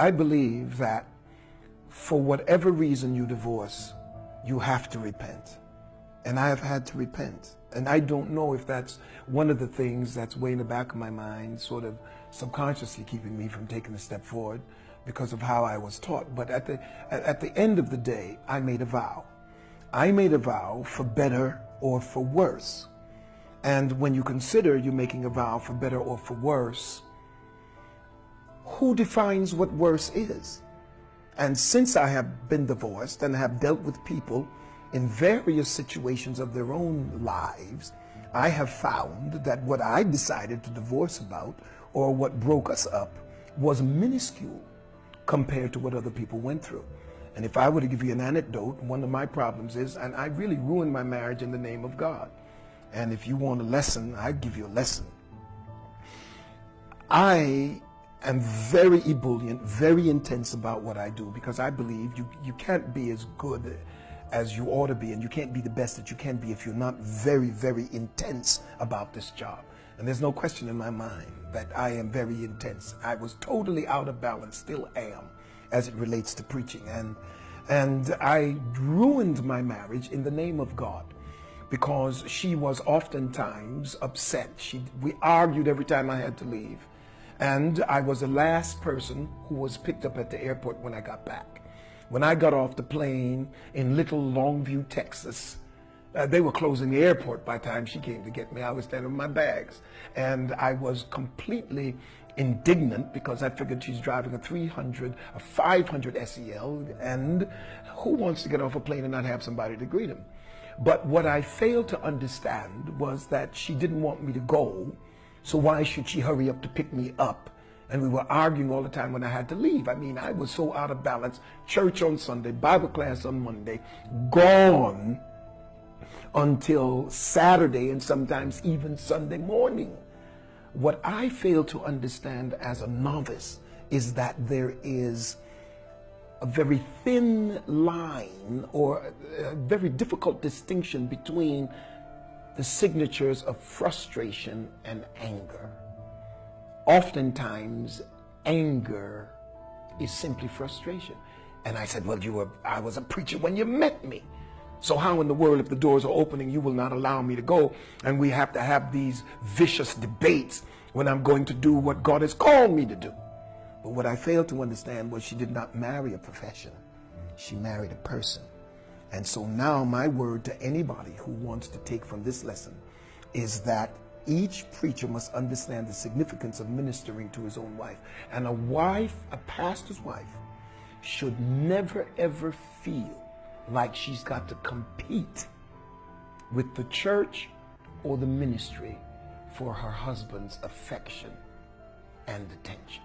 I believe that for whatever reason you divorce, you have to repent. And I have had to repent. And I don't know if that's one of the things that's way in the back of my mind, sort of subconsciously keeping me from taking a step forward because of how I was taught. But at the end of the day, I made a vow. I made a vow for better or for worse. And when you consider you making a vow for better or for worse, who defines what worse is? And since I have been divorced and have dealt with people in various situations of their own lives, I have found that what I decided to divorce about, or what broke us up, was minuscule compared to what other people went through. And if I were to give you an anecdote, one of my problems is, and I really ruined my marriage in the name of God. And if you want a lesson, I'd give you a lesson. I am very ebullient, very intense about what I do, because I believe you can't be as good as you ought to be, and you can't be the best that you can be if you're not very, very intense about this job. And there's no question in my mind that I am very intense. I was totally out of balance, still am, as it relates to preaching. And I ruined my marriage in the name of God, because she was oftentimes upset. We argued every time I had to leave. And I was the last person who was picked up at the airport when I got back. When I got off the plane in Little Longview, Texas, they were closing the airport by the time she came to get me. I was standing with my bags. And I was completely indignant because I figured she's driving a 500 SEL, and who wants to get off a plane and not have somebody to greet him? But what I failed to understand was that she didn't want me to go, so why should she hurry up to pick me up? And we were arguing all the time when I had to leave. I mean, I was so out of balance. Church on Sunday, Bible class on Monday, gone until Saturday and sometimes even Sunday morning. What I fail to understand as a novice is that there is a very thin line, or a very difficult distinction between the signatures of frustration and anger. Oftentimes, anger is simply frustration. And I said, well, I was a preacher when you met me. So how in the world, if the doors are opening, you will not allow me to go, and we have to have these vicious debates when I'm going to do what God has called me to do? But what I failed to understand was she did not marry a profession. She married a person. And so now my word to anybody who wants to take from this lesson is that each preacher must understand the significance of ministering to his own wife. And a wife, a pastor's wife, should never ever feel like she's got to compete with the church or the ministry for her husband's affection and attention.